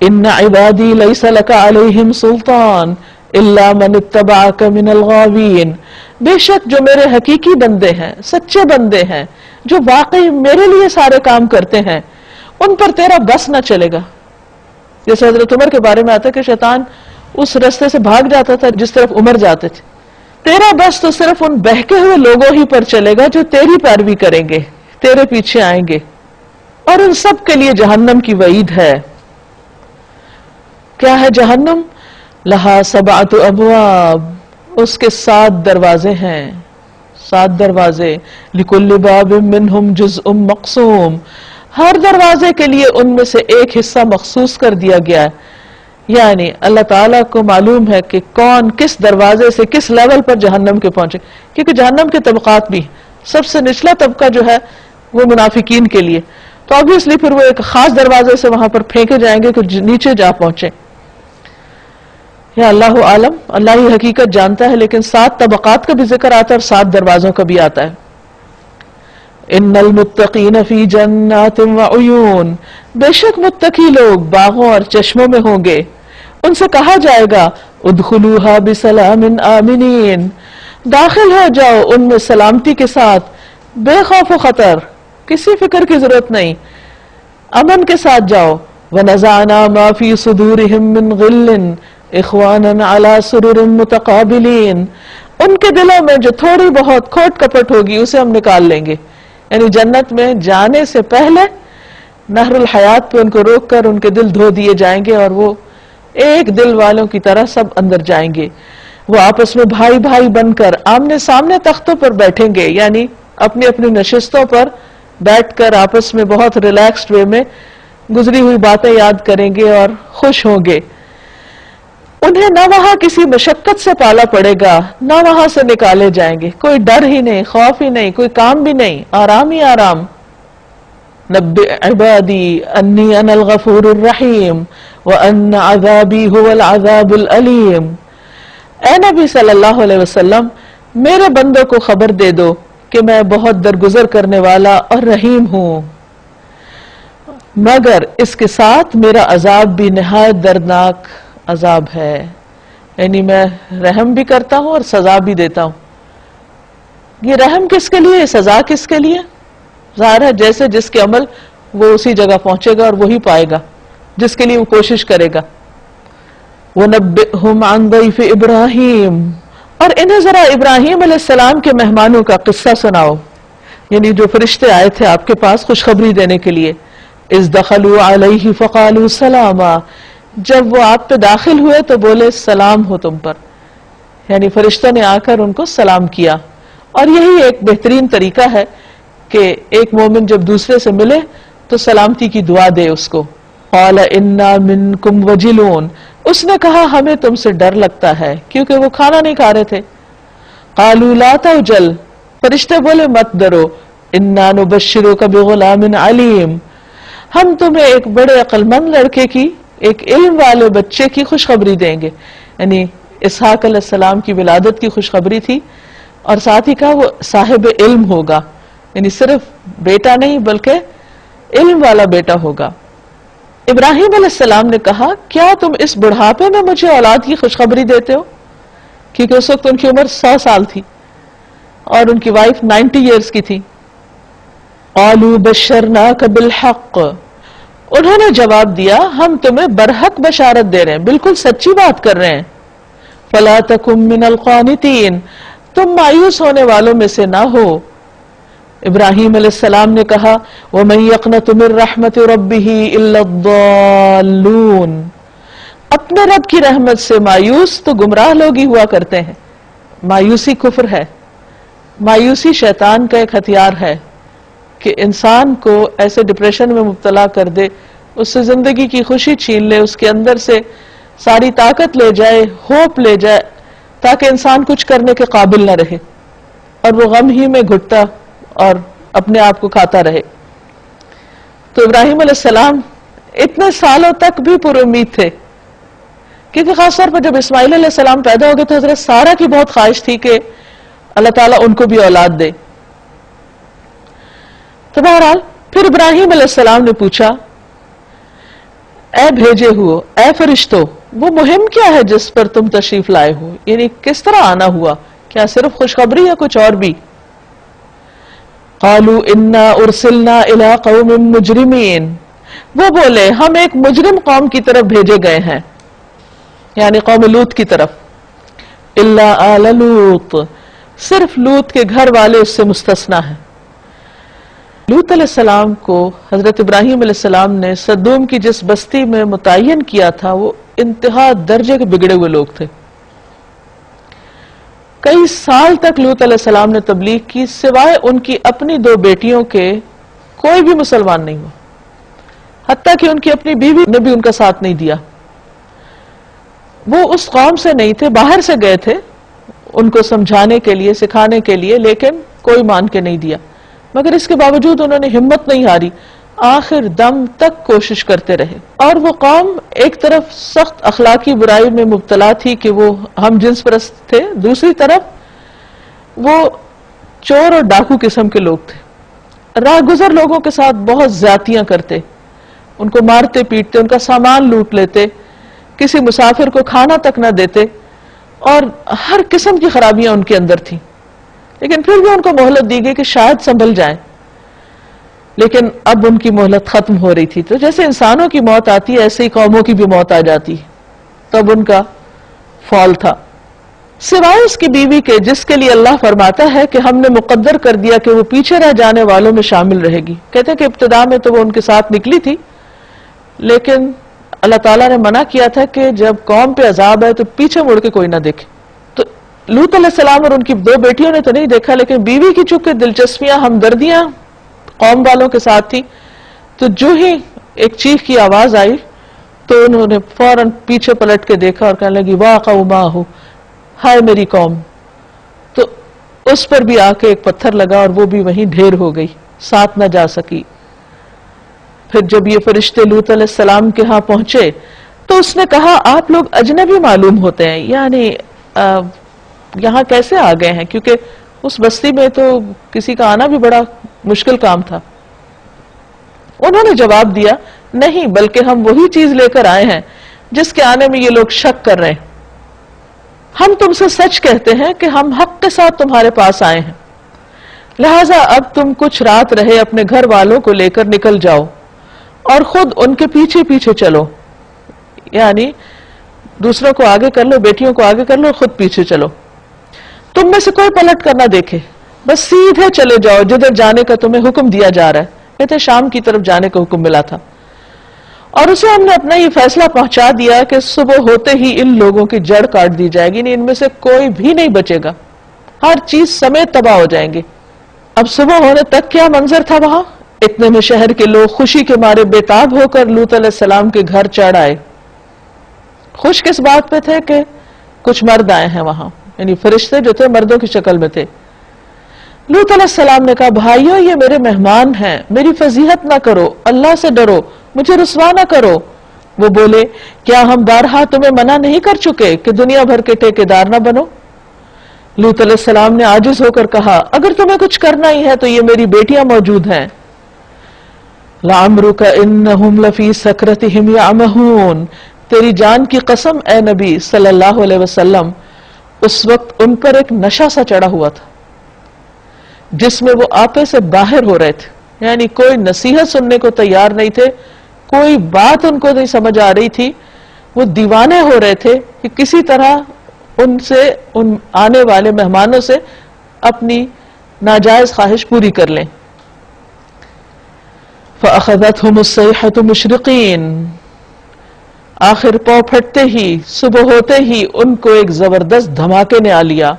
ان عبادی لیس لک علیہم سلطان الا من اتبعک من الغاوین، بے شک جو میرے حقیقی بندے ہیں، سچے بندے ہیں، جو واقعی میرے لیے سارے کام کرتے ہیں، ان پر تیرا بس نہ چلے گا. جیسے حضرت عمر کے بارے میں آتا ہے کہ شیطان اس رستے سے بھاگ جاتا تھا جس طرف عمر جاتے تھے. تیرا بس تو صرف ان بہکے ہوئے لوگوں ہی پر چلے گا جو تیری پیروی کریں گے، تیرے پیچھے آئیں گے، اور ان سب کے لیے جہنم کی وعید ہے. کیا ہے جہنم؟ لہا 7 ابواب، اس کے 7 دروازے ہیں، 7 دروازے. لکل باب منہم جزء مقسوم، ہر دروازے کے لیے ان میں سے ایک حصہ مخصوص کر دیا گیا ہے. یعنی اللہ تعالیٰ کو معلوم ہے کہ کون کس دروازے سے کس لیول پر جہنم کے پہنچے، کیونکہ جہنم کے طبقات بھی، سب سے نچلا طبقہ جو ہے وہ منافقین کے لیے، تو obviously پھر وہ ایک خاص دروازے سے وہاں پر پھینکے جائیں گے کہ نیچے جا پہنچے. یا اللہ عالم، اللہ ہی حقیقت جانتا ہے، لیکن 7 طبقات کا بھی ذکر آتا ہے اور 7 دروازوں کا بھی آتا ہے. ان المتقین فی جنات وعیون، بے شک متقی لوگ باغوں اور چشموں میں ہوں گے. ان سے کہا جائے گا ادخلوها بسلام آمنین، داخل ہو جاؤ ان میں سلامتی کے ساتھ، بے خوف و خطر، کسی فکر کی ضرورت نہیں، امن کے ساتھ جاؤ. ونزعنا ما فی صدورہم من غل اخوانا علی سرر متقابلین، ان کے دلوں میں جو تھوڑی بہت کھوٹ کپٹ ہوگی اسے ہم نکال لیں گے. یعنی جنت میں جانے سے پہلے نہر الحیات پہ ان کو روک کر ان کے دل دھو دیے جائیں گے، اور وہ ایک دل والوں کی طرح سب اندر جائیں گے. وہ آپس میں بھائی بھائی بن کر آمنے سامنے تختوں پر بیٹھیں گے، یعنی اپنی اپنی نشستوں پر بیٹھ کر آپس میں بہت ریلیکسڈ وے میں گزری ہوئی باتیں یاد کریں گے اور خوش ہوں گے. انہیں نہ وہاں کسی مشقت سے پالا پڑے گا، نہ وہاں سے نکالے جائیں گے، کوئی ڈر ہی نہیں، خوف ہی نہیں، کوئی کام بھی نہیں، آرام ہی آرام. نبئ عبادی انی انا الغفور الرحیم وان عذابی هو العذاب العلیم. اے نبی صلی اللہ علیہ وسلم، میرے بندوں کو خبر دے دو کہ میں بہت درگزر کرنے والا اور رحیم ہوں، مگر اس کے ساتھ میرا عذاب بھی نہایت دردناک عذاب ہے، یعنی میں رحم بھی کرتا ہوں اور سزا بھی دیتا ہوں۔ یہ رحم کس کے لیے، سزا کس کے لیے؟ ظاہر ہے جیسے جس کے عمل وہ اسی جگہ پہنچے گا اور وہی پائے گا جس کے لیے وہ کوشش کرے گا۔ وَنَبِّئْهُمْ عَنْ ضَيْفِ إِبْرَاهِيمَ، اور انہیں ذرا ابراہیم علیہ السلام کے مہمانوں کا قصہ سناؤ، یعنی جو فرشتے آئے تھے آپ کے پاس خوشخبری دینے کے لیے۔ اِذْ دَخَلُوا عَلَيْهِ فَقَالُوا سَلَامًا، جب وہ آپ پہ داخل ہوئے تو بولے سلام ہو تم پر، یعنی فرشتوں نے آ کر ان کو سلام کیا۔ اور یہی ایک بہترین طریقہ ہے کہ ایک مومن جب دوسرے سے ملے تو سلامتی کی دعا دے اس کو۔ قال انا منکم وجلون، اس نے کہا ہمیں تم سے ڈر لگتا ہے، کیونکہ وہ کھانا نہیں کھا رہے تھے۔ قالوا لا توجل، فرشتے بولے مت ڈرو، انا نبشرک بغلام علیم، ہم تمہیں ایک بڑے عقل مند لڑکے کی، ایک علم والے بچے کی خوشخبری دیں گے۔ یعنی اسحاق علیہ السلام کی ولادت کی خوشخبری تھی، اور ساتھ ہی کہا وہ صاحب علم ہوگا، یعنی صرف بیٹا نہیں بلکہ علم والا بیٹا ہوگا۔ ابراہیم علیہ السلام نے کہا کیا تم اس بڑھاپے میں مجھے اولاد کی خوشخبری دیتے ہو؟ کیونکہ اس وقت ان کی عمر 100 سال تھی اور ان کی وائف 90 ایئرز کی تھی۔ قالوا بشرناک بالحق، انہوں نے جواب دیا ہم تمہیں برحق بشارت دے رہے ہیں، بالکل سچی بات کر رہے ہیں۔ فلا تکن من القانتین، تم مایوس ہونے والوں میں سے نہ ہو۔ ابراہیم علیہ السلام نے کہا وَمَن يَقْنَطُ مِن رَحْمَةِ رَبِّهِ إِلَّا الضَّالُّونَ، اپنے رب کی رحمت سے مایوس تو گمراہ لوگ ہی ہوا کرتے ہیں۔ مایوسی کفر ہے، مایوسی شیطان کا ایک ہتھیار ہے کہ انسان کو ایسے ڈپریشن میں مبتلا کر دے، اس سے زندگی کی خوشی چھین لے، اس کے اندر سے ساری طاقت لے جائے، ہوپ لے جائے، تاکہ انسان کچھ کرنے کے قابل نہ رہے اور وہ غم ہی میں گھٹتا اور اپنے آپ کو کھاتا رہے۔ تو ابراہیم علیہ السلام اتنے سالوں تک بھی پر امید تھے، کیونکہ خاص طور پر جب اسماعیل علیہ السلام پیدا ہو گئے تو حضرت سارہ کی بہت خواہش تھی کہ اللہ تعالیٰ ان کو بھی اولاد دے۔ تو بہرحال پھر ابراہیم علیہ السلام نے پوچھا اے بھیجے ہوئے، اے فرشتوں، وہ مہم کیا ہے جس پر تم تشریف لائے ہو؟ یعنی کس طرح آنا ہوا؟ کیا صرف خوشخبری یا کچھ اور بھی؟ قالوا انا ارسلنا الى قوم مجرمین، وہ بولے ہم ایک مجرم قوم کی طرف بھیجے گئے ہیں، یعنی قوم لوط کی طرف۔ الا آل لوط، صرف لوط کے گھر والے اس سے مستثنا ہیں۔ لوط علیہ السلام کو حضرت ابراہیم علیہ السلام نے سدوم کی جس بستی میں متعین کیا تھا وہ انتہا درجے کے بگڑے ہوئے لوگ تھے۔ کئی سال تک لوط علیہ السلام نے تبلیغ کی، سوائے ان کی اپنی 2 بیٹیوں کے کوئی بھی مسلمان نہیں ہوا، حتیٰ کہ ان کی اپنی بیوی نے بھی ان کا ساتھ نہیں دیا۔ وہ اس قوم سے نہیں تھے، باہر سے گئے تھے ان کو سمجھانے کے لیے، سکھانے کے لیے، لیکن کوئی مان کے نہیں دیا۔ مگر اس کے باوجود انہوں نے ہمت نہیں ہاری، آخر دم تک کوشش کرتے رہے۔ اور وہ قوم ایک طرف سخت اخلاقی برائی میں مبتلا تھی کہ وہ ہم جنس پرست تھے، دوسری طرف وہ چور اور ڈاکو قسم کے لوگ تھے، راہ گزر لوگوں کے ساتھ بہت زیادتیاں کرتے، ان کو مارتے پیٹتے، ان کا سامان لوٹ لیتے، کسی مسافر کو کھانا تک نہ دیتے، اور ہر قسم کی خرابیاں ان کے اندر تھیں۔ لیکن پھر بھی ان کو مہلت دی گئی کہ شاید سنبھل جائیں، لیکن اب ان کی مہلت ختم ہو رہی تھی۔ تو جیسے انسانوں کی موت آتی ہے ایسے ہی قوموں کی بھی موت آ جاتی ہے، تب ان کا فال تھا، سوائے اس کی بیوی کے جس کے لیے اللہ فرماتا ہے کہ ہم نے مقدر کر دیا کہ وہ پیچھے رہ جانے والوں میں شامل رہے گی۔ کہتے ہیں کہ ابتدا میں تو وہ ان کے ساتھ نکلی تھی، لیکن اللہ تعالیٰ نے منع کیا تھا کہ جب قوم پہ عذاب ہے تو پیچھے مڑ کے کوئی نہ دیکھے۔ تو لوط علیہ السلام اور ان کی 2 بیٹیوں نے تو نہیں دیکھا، لیکن بیوی کی چونکہ دلچسپیاں ہمدردیاں قوم والوں کے ساتھ تھی، تو جو ہی ایک چیخ کی آواز آئی تو انہوں نے فوراً پیچھے پلٹ کے دیکھا اور کہنے لگی واہ قوماہ، ہائے میری قوم۔ تو اس پر بھی آ کے ایک پتھر لگا اور وہ بھی وہیں ڈھیر ہو گئی، ساتھ نہ جا سکی۔ پھر جب یہ فرشتے لوط علیہ السلام کے ہاں پہنچے تو اس نے کہا آپ لوگ اجنبی معلوم ہوتے ہیں، یعنی یہاں کیسے آ گئے ہیں؟ کیونکہ اس بستی میں تو کسی کا آنا بھی بڑا مشکل کام تھا۔ انہوں نے جواب دیا نہیں، بلکہ ہم وہی چیز لے کر آئے ہیں جس کے آنے میں یہ لوگ شک کر رہے ہیں۔ ہم تم سے سچ کہتے ہیں کہ ہم حق کے ساتھ تمہارے پاس آئے ہیں، لہذا اب تم کچھ رات رہے اپنے گھر والوں کو لے کر نکل جاؤ اور خود ان کے پیچھے پیچھے چلو، یعنی دوسروں کو آگے کر لو، بیٹیوں کو آگے کر لو، خود پیچھے چلو، تم میں سے کوئی پلٹ کر نہ دیکھے، بس سیدھے چلے جاؤ جدھر جانے کا تمہیں حکم دیا جا رہا ہے۔ کہتے شام کی طرف جانے کا حکم ملا تھا، اور اسے ہم نے اپنا یہ فیصلہ پہنچا دیا کہ صبح ہوتے ہی ان لوگوں کی جڑ کاٹ دی جائے گی، ان میں سے کوئی بھی نہیں بچے گا، ہر چیز سمیت تباہ ہو جائیں گے۔ اب صبح ہونے تک کیا منظر تھا وہاں؟ اتنے میں شہر کے لوگ خوشی کے مارے بےتاب ہو کر لوط علیہ السلام کے گھر چڑھ آئے۔ خوش کس بات پہ تھے کہ کچھ مرد آئے ہیں وہاں، یعنی فرشتے جو تھے مردوں کی شکل میں تھے۔ لوط علیہ السلام نے کہا بھائیو یہ میرے مہمان ہیں، میری فضیحت نہ کرو، اللہ سے ڈرو، مجھے رسوا نہ کرو۔ وہ بولے کیا ہم بارہا تمہیں منع نہیں کر چکے کہ دنیا بھر کے ٹھیکیدار نہ بنو؟ لوط علیہ السلام نے عاجز ہو کر کہا اگر تمہیں کچھ کرنا ہی ہے تو یہ میری بیٹیاں موجود ہیں۔ لعمرک انہم لفی سکرتہم یعمہون، تیری جان کی قسم اے نبی صلی اللہ علیہ وسلم، اس وقت ان پر ایک نشہ سا چڑھا ہوا تھا جس میں وہ آپے سے باہر ہو رہے تھے، یعنی کوئی نصیحت سننے کو تیار نہیں تھے، کوئی بات ان کو نہیں سمجھ آ رہی تھی، وہ دیوانے ہو رہے تھے کہ کسی طرح ان آنے والے مہمانوں سے اپنی ناجائز خواہش پوری کر لیں۔ فَأَخَذَتْهُمُ الصَّيْحَةُ مُشْرِقِينَ، آخر پاؤں پھٹتے ہی صبح ہوتے ہی ان کو ایک زبردست دھماکے نے آ لیا،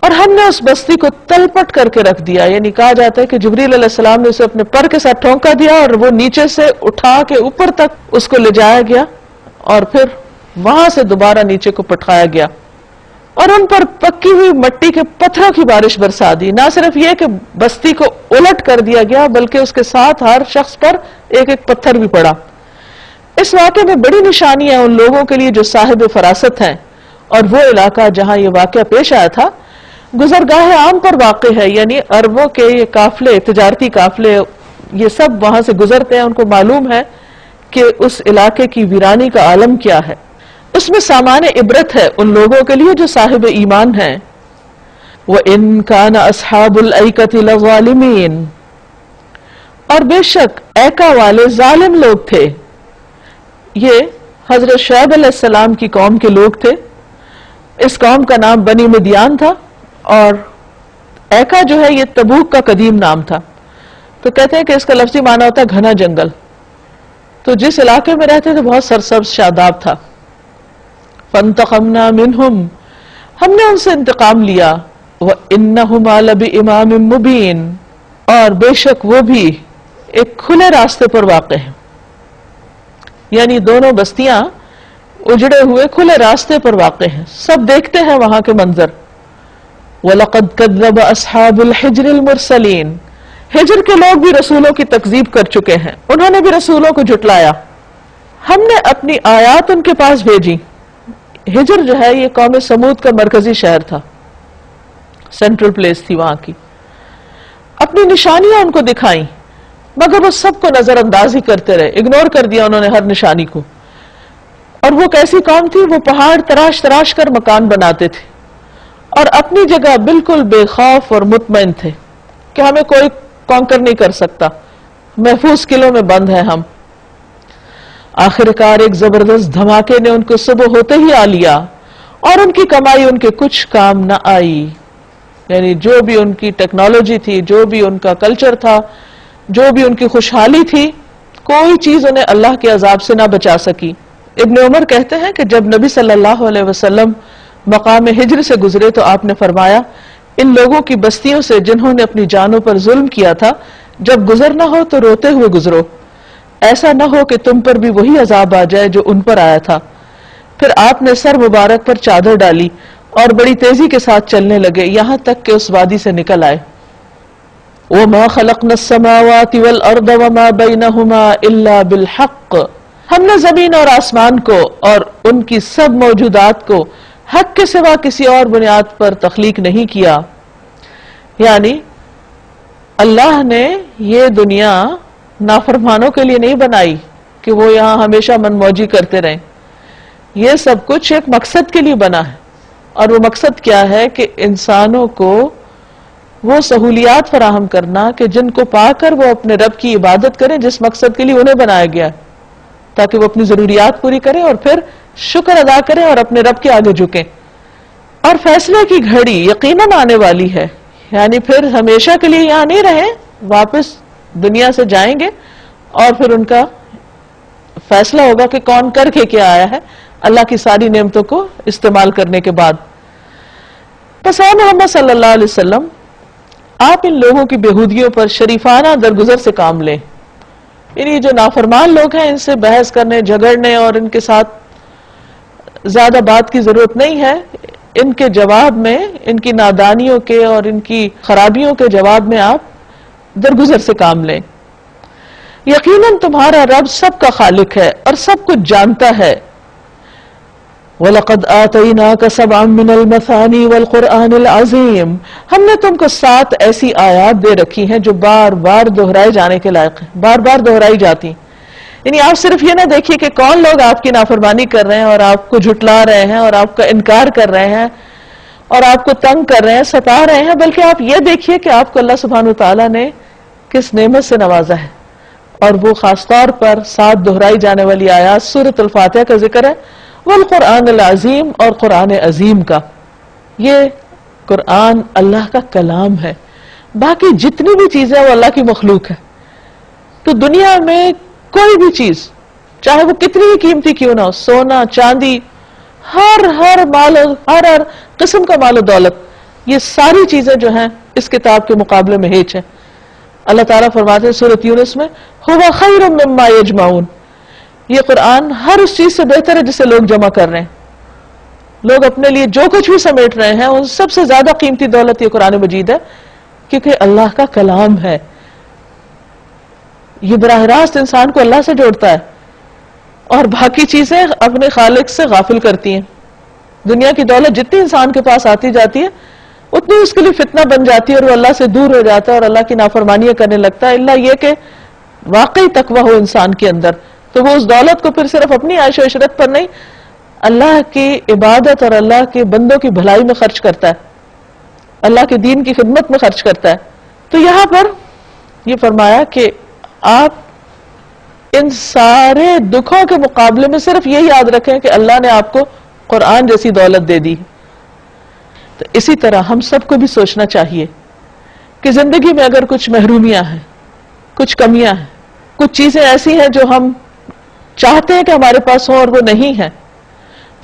اور ہم نے اس بستی کو تلپٹ کر کے رکھ دیا، یعنی کہا جاتا ہے کہ جبریل علیہ السلام نے اسے اپنے پر کے ساتھ ٹھونکا دیا اور وہ نیچے سے اٹھا کے اوپر تک اس کو لے جایا گیا اور پھر وہاں سے دوبارہ نیچے کو پٹھایا گیا، اور ان پر پکی ہوئی مٹی کے پتھروں کی بارش برسا دی۔ نہ صرف یہ کہ بستی کو الٹ کر دیا گیا بلکہ اس کے ساتھ ہر شخص پر ایک ایک پتھر بھی پڑا۔ اس واقعے میں بڑی نشانی ہے ان لوگوں کے لیے جو صاحب فراست ہیں، اور وہ علاقہ جہاں یہ واقعہ پیش آیا تھا گزرگاہ عام پر واقع ہے، یعنی عربوں کے یہ قافلے، تجارتی قافلے، یہ سب وہاں سے گزرتے ہیں، ان کو معلوم ہے کہ اس علاقے کی ویرانی کا عالم کیا ہے۔ اس میں سامان عبرت ہے ان لوگوں کے لیے جو صاحب ایمان ہیں۔ وَإِن كَانَ أَصْحَابُ الْأَيْكَةِ لَظَالِمِينَ، اور بے شک ایکا والے ظالم لوگ تھے۔ یہ حضرت شعیب علیہ السلام کی قوم کے لوگ تھے۔ اس قوم کا نام بنی مدیان تھا، اور ایکا جو ہے یہ تبوک کا قدیم نام تھا، تو کہتے ہیں کہ اس کا لفظی معنی ہوتا ہے گھنا جنگل، تو جس علاقے میں رہتے تھے بہت سرسبز شاداب تھا۔ فَانْتَقَمْنَا مِنْهُمْ، ہم نے ان سے انتقام لیا۔ وَإِنَّهُمَا لَبِإِمَامٍ مُبِينٍ، اور بے شک وہ بھی ایک کھلے راستے پر واقع ہیں، یعنی دونوں بستیاں اجڑے ہوئے کھلے راستے پر واقع ہیں، سب دیکھتے ہیں وہاں کے منظر۔ وَلَقَدْ كَذَّبَ أَصْحَابُ الْحِجْرِ الْمُرْسَلِينَ، ہجر کے لوگ بھی رسولوں کی تکذیب کر چکے ہیں، انہوں نے بھی رسولوں کو جھٹلایا۔ ہم نے اپنی آیات ان کے پاس بھیجی۔ ہجر جو ہے یہ قوم سمود کا مرکزی شہر تھا، سینٹرل پلیس تھی وہاں کی۔ اپنی نشانیاں ان کو دکھائیں، مگر وہ سب کو نظر انداز ہی کرتے رہے، اگنور کر دیا انہوں نے ہر نشانی کو۔ اور وہ کیسی قوم تھی؟ وہ پہاڑ تراش تراش کر مکان بناتے تھے، اور اپنی جگہ بالکل بے خوف اور مطمئن تھے کہ ہمیں کوئی کانکر نہیں کر سکتا، محفوظ قلعوں میں بند ہیں ہم۔ آخرکار ایک زبردست دھماکے نے ان کو صبح ہوتے ہی آ لیا، اور ان کی کمائی ان کے کچھ کام نہ آئی، یعنی جو بھی ان کی ٹیکنالوجی تھی، جو بھی ان کا کلچر تھا، جو بھی ان کی خوشحالی تھی، کوئی چیز انہیں اللہ کے عذاب سے نہ بچا سکی۔ ابن عمر کہتے ہیں کہ جب نبی صلی اللہ علیہ وسلم مقام ہجر سے گزرے تو آپ نے فرمایا ان لوگوں کی بستیوں سے جنہوں نے اپنی جانوں پر ظلم کیا تھا، جب گزرنا ہو تو روتے ہوئے گزرو، ایسا نہ ہو کہ تم پر بھی وہی عذاب آ جائے جو ان پر آیا تھا۔ پھر آپ نے سر مبارک پر چادر ڈالی اور بڑی تیزی کے ساتھ چلنے لگے یہاں تک کہ اس وادی سے نکل آئے۔ وَمَا خَلَقْنَا السَّمَاوَاتِ وَالْأَرْضَ وَمَا بَيْنَهُمَا إِلَّا بِالْحَقِّ، ہم نے زمین اور آسمان کو اور ان کی سب موجودات کو حق کے سوا کسی اور بنیاد پر تخلیق نہیں کیا. یعنی اللہ نے یہ دنیا نافرمانوں کے لیے نہیں بنائی کہ وہ یہاں ہمیشہ من موجی کرتے رہیں. یہ سب کچھ ایک مقصد کے لیے بنا ہے، اور وہ مقصد کیا ہے کہ انسانوں کو وہ سہولیات فراہم کرنا کہ جن کو پا کر وہ اپنے رب کی عبادت کریں جس مقصد کے لیے انہیں بنایا گیا ہے، تاکہ وہ اپنی ضروریات پوری کریں اور پھر شکر ادا کریں اور اپنے رب کے آگے جھکیں. اور فیصلے کی گھڑی یقیناً آنے والی ہے، یعنی پھر ہمیشہ کے لیے یہاں نہیں رہیں، واپس دنیا سے جائیں گے اور پھر ان کا فیصلہ ہوگا کہ کون کر کے کیا آیا ہے اللہ کی ساری نعمتوں کو استعمال کرنے کے بعد. بس اے محمد صلی اللہ علیہ وسلم، آپ ان لوگوں کی بےہودگیوں پر شریفانہ درگزر سے کام لیں. یعنی جو نافرمان لوگ ہیں ان سے بحث کرنے، جھگڑنے اور ان کے ساتھ زیادہ بات کی ضرورت نہیں ہے. ان کے جواب میں، ان کی نادانیوں کے اور ان کی خرابیوں کے جواب میں آپ درگزر سے کام لیں. یقیناً تمہارا رب سب کا خالق ہے اور سب کچھ جانتا ہے. وَلَقَدْ آتَيْنَاكَ سَبْعًا مِّنَ الْمَثَانِي وَالْقُرْآنِ الْعَظِيمِ، ہم نے تم کو 7 ایسی آیات دے رکھی ہیں جو بار بار دہرائے جانے کے لائق ہیں، بار بار دہرائی جاتی ہیں. یعنی آپ صرف یہ نہ دیکھیے کہ کون لوگ آپ کی نافرمانی کر رہے ہیں اور آپ کو جھٹلا رہے ہیں اور آپ کا انکار کر رہے ہیں اور آپ کو تنگ کر رہے ہیں، ستا رہے ہیں، بلکہ آپ یہ دیکھیے کہ آپ کو اللہ سبحانہ وتعالیٰ نے کس نعمت سے نوازا ہے. اور وہ خاص طور پر 7 دہرائی جانے والی آیات سورۃ الفاتحہ کا ذکر ہے، والقرآن العظیم، اور قرآن عظیم کا. یہ قرآن اللہ کا کلام ہے. باقی جتنی بھی چیزیں وہ اللہ کی مخلوق ہے. تو دنیا میں کوئی بھی چیز چاہے وہ کتنی ہی قیمتی کیوں نہ ہو، سونا، چاندی، ہر مال، ہر قسم کا مال و دولت، یہ ساری چیزیں جو ہیں اس کتاب کے مقابلے میں ہیچ ہیں. اللہ تعالیٰ فرماتے ہیں سورۃ یونس میں، هو خیر مما یجمعون، یہ قرآن ہر اس چیز سے بہتر ہے جسے لوگ جمع کر رہے ہیں. لوگ اپنے لیے جو کچھ بھی سمیٹ رہے ہیں ان سب سے زیادہ قیمتی دولت یہ قرآن مجید ہے، کیونکہ اللہ کا کلام ہے. یہ براہ راست انسان کو اللہ سے جوڑتا ہے اور باقی چیزیں اپنے خالق سے غافل کرتی ہیں. دنیا کی دولت جتنی انسان کے پاس آتی جاتی ہے اتنی اس کے لیے فتنہ بن جاتی ہے اور وہ اللہ سے دور ہو جاتا ہے اور اللہ کی نافرمانیاں کرنے لگتا ہے، الا یہ کہ واقعی تقویٰ ہو انسان کے اندر. تو وہ اس دولت کو پھر صرف اپنی عیش و عشرت پر نہیں، اللہ کی عبادت اور اللہ کے بندوں کی بھلائی میں خرچ کرتا ہے، اللہ کے دین کی خدمت میں خرچ کرتا ہے. تو یہاں پر یہ فرمایا کہ آپ ان سارے دکھوں کے مقابلے میں صرف یہ یاد رکھیں کہ اللہ نے آپ کو قرآن جیسی دولت دے دی. تو اسی طرح ہم سب کو بھی سوچنا چاہیے کہ زندگی میں اگر کچھ محرومیاں ہیں، کچھ کمیاں ہیں، کچھ چیزیں ایسی ہیں جو ہم چاہتے ہیں کہ ہمارے پاس ہوں اور وہ نہیں ہیں،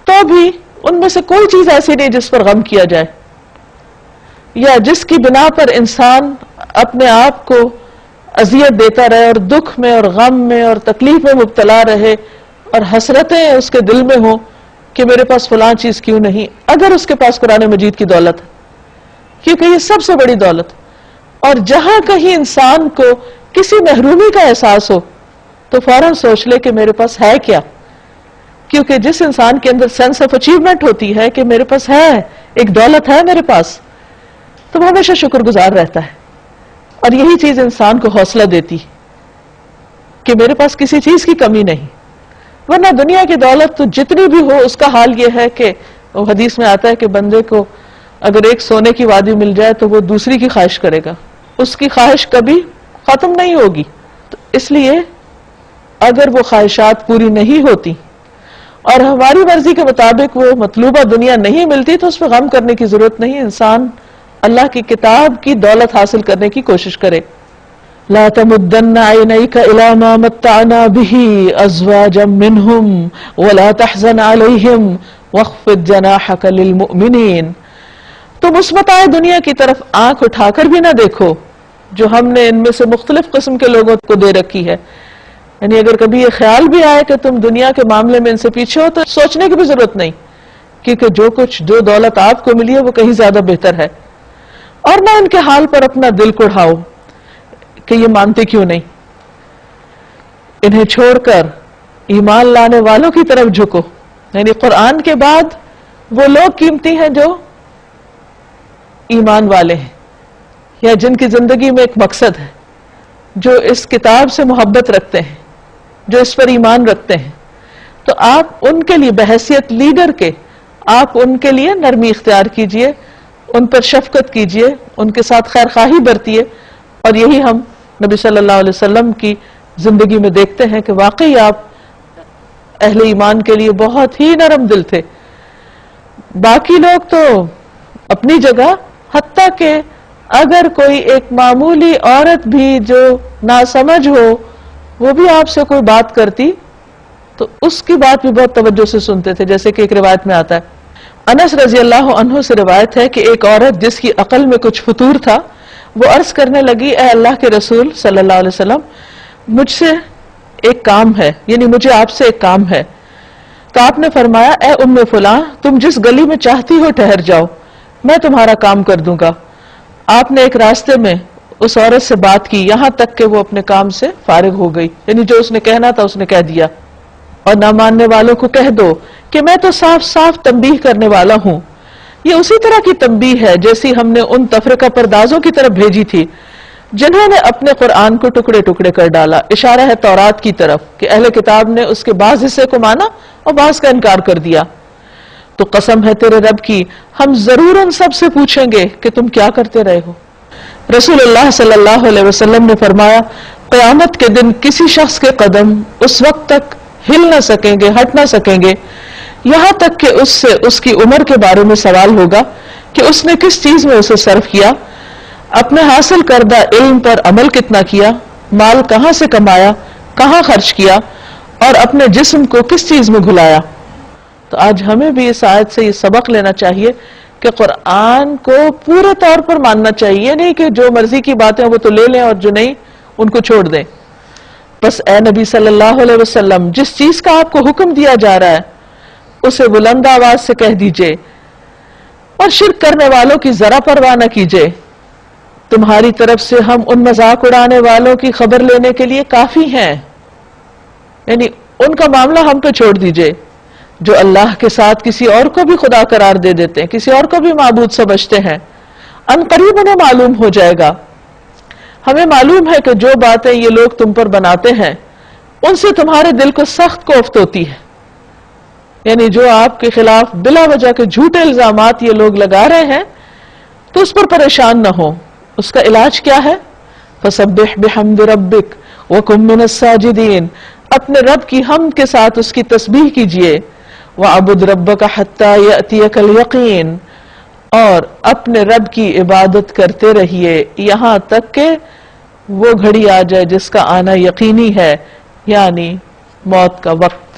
تو بھی ان میں سے کوئی چیز ایسی نہیں جس پر غم کیا جائے یا جس کی بنا پر انسان اپنے آپ کو اذیت دیتا رہے اور دکھ میں اور غم میں اور تکلیف میں مبتلا رہے اور حسرتیں اس کے دل میں ہوں کہ میرے پاس فلاں چیز کیوں نہیں، اگر اس کے پاس قرآن مجید کی دولت ہے، کیونکہ یہ سب سے بڑی دولت. اور جہاں کہیں انسان کو کسی محرومی کا احساس ہو تو فوراً سوچ لے کہ میرے پاس ہے کیا. کیونکہ جس انسان کے اندر سینس آف اچیومنٹ ہوتی ہے کہ میرے پاس ہے، ایک دولت ہے میرے پاس، تو وہ ہمیشہ شکر گزار رہتا ہے. اور یہی چیز انسان کو حوصلہ دیتی کہ میرے پاس کسی چیز کی کمی نہیں. ورنہ دنیا کی دولت تو جتنی بھی ہو اس کا حال یہ ہے کہ وہ حدیث میں آتا ہے کہ بندے کو اگر ایک سونے کی وادی مل جائے تو وہ دوسری کی خواہش کرے گا، اس کی خواہش کبھی ختم نہیں ہوگی. تو اس لیے اگر وہ خواہشات پوری نہیں ہوتی اور ہماری مرضی کے مطابق وہ مطلوبہ دنیا نہیں ملتی تو اس پہ غم کرنے کی ضرورت نہیں. انسان اللہ کی کتاب کی دولت حاصل کرنے کی کوشش کرے. لا تمدن عینیک الی ما متعنا به ازواجا منهم ولا تحزن علیہم واخفض جناحک للمؤمنین. تم اس متاع دنیا کی طرف آنکھ اٹھا کر بھی نہ دیکھو جو ہم نے ان میں سے مختلف قسم کے لوگوں کو دے رکھی ہے. یعنی اگر کبھی یہ خیال بھی آئے کہ تم دنیا کے معاملے میں ان سے پیچھے ہو تو سوچنے کی بھی ضرورت نہیں، کیونکہ جو دولت آپ کو ملی ہے وہ کہیں زیادہ بہتر ہے. اور نہ ان کے حال پر اپنا دل کڑھاؤ کہ یہ مانتے کیوں نہیں. انہیں چھوڑ کر ایمان لانے والوں کی طرف جھکو. یعنی قرآن کے بعد وہ لوگ قیمتی ہیں جو ایمان والے ہیں یا جن کی زندگی میں ایک مقصد ہے، جو اس کتاب سے محبت رکھتے ہیں، جو اس پر ایمان رکھتے ہیں. تو آپ ان کے لیے بحیثیت لیڈر کے آپ ان کے لیے نرمی اختیار کیجئے، ان پر شفقت کیجئے، ان کے ساتھ خیر خواہی برتیے. اور یہی ہم نبی صلی اللہ علیہ وسلم کی زندگی میں دیکھتے ہیں کہ واقعی آپ اہل ایمان کے لیے بہت ہی نرم دل تھے. باقی لوگ تو اپنی جگہ، حتیٰ کہ اگر کوئی ایک معمولی عورت بھی جو ناسمجھ ہو وہ بھی آپ سے کوئی بات کرتی تو اس کی بات بھی بہت توجہ سے سنتے تھے. جیسے کہ ایک روایت میں آتا ہے، انس رضی اللہ عنہ سے روایت ہے کہ ایک عورت جس کی عقل میں کچھ فطور تھا وہ عرض کرنے لگی، اے اللہ کے رسول صلی اللہ علیہ وسلم، مجھ سے ایک کام ہے، یعنی مجھے آپ سے ایک کام ہے. تو آپ نے فرمایا، اے ام فلاں، تم جس گلی میں چاہتی ہو ٹھہر جاؤ، میں تمہارا کام کر دوں گا. آپ نے ایک راستے میں اس عورت سے بات کی یہاں تک کہ وہ اپنے کام سے فارغ ہو گئی، یعنی جو اس نے کہنا تھا اس نے کہہ دیا. اور نہ ماننے والوں کو کہہ دو کہ میں تو صاف صاف تنبیہ کرنے والا ہوں. یہ اسی طرح کی تنبیہ ہے جیسی ہم نے ان تفرقہ پردازوں کی طرف بھیجی تھی جنہوں نے اپنے قرآن کو ٹکڑے ٹکڑے کر ڈالا. اشارہ ہے تورات کی طرف کہ اہل کتاب نے اس کے بعض حصے کو مانا اور بعض کا انکار کر دیا. تو قسم ہے تیرے رب کی، ہم ضرور ان سب سے پوچھیں گے کہ تم کیا کرتے رہے ہو. رسول اللہ صلی اللہ علیہ وسلم نے فرمایا، قیامت کے دن کسی شخص کے قدم اس وقت تک ہل نہ سکیں گے، ہٹ نہ سکیں گے، یہاں تک کہ اس سے اس کی عمر کے بارے میں سوال ہوگا کہ اس نے کس چیز میں اسے صرف کیا، اپنے حاصل کردہ علم پر عمل کتنا کیا، مال کہاں سے کمایا، کہاں خرچ کیا، اور اپنے جسم کو کس چیز میں گھلایا. تو آج ہمیں بھی اس آیت سے یہ سبق لینا چاہیے کہ قرآن کو پورے طور پر ماننا چاہیے، نہیں کہ جو مرضی کی باتیں وہ تو لے لیں اور جو نہیں ان کو چھوڑ دیں. بس اے نبی صلی اللہ علیہ وسلم، جس چیز کا آپ کو حکم دیا جا رہا ہے اسے بلند آواز سے کہہ دیجئے اور شرک کرنے والوں کی ذرا پرواہ نہ کیجئے. تمہاری طرف سے ہم ان مذاق اڑانے والوں کی خبر لینے کے لیے کافی ہیں، یعنی ان کا معاملہ ہم پہ چھوڑ دیجئے جو اللہ کے ساتھ کسی اور کو بھی خدا قرار دے دیتے ہیں، کسی اور کو بھی معبود سمجھتے ہیں. ان قریب انہیں معلوم ہو جائے گا. ہمیں معلوم ہے کہ جو باتیں یہ لوگ تم پر بناتے ہیں ان سے تمہارے دل کو سخت کوفت ہوتی ہے، یعنی جو آپ کے خلاف بلا وجہ کے جھوٹے الزامات یہ لوگ لگا رہے ہیں تو اس پر پریشان نہ ہو. اس کا علاج کیا ہے؟ فَسَبِّحْ بِحَمْدِ رَبِّكَ وَكُن مِّنَ السَّاجِدِينَ، اپنے رب کی حمد کے ساتھ اس کی تسبیح کیجئے. وَعَبُدْ رَبَّكَ حَتَّى يَأْتِيَكَ الْيَقِينُ، اور اپنے رب کی عبادت کرتے رہیے یہاں تک کہ وہ گھڑی آ جائے جس کا آنا یقینی ہے، یعنی موت کا وقت.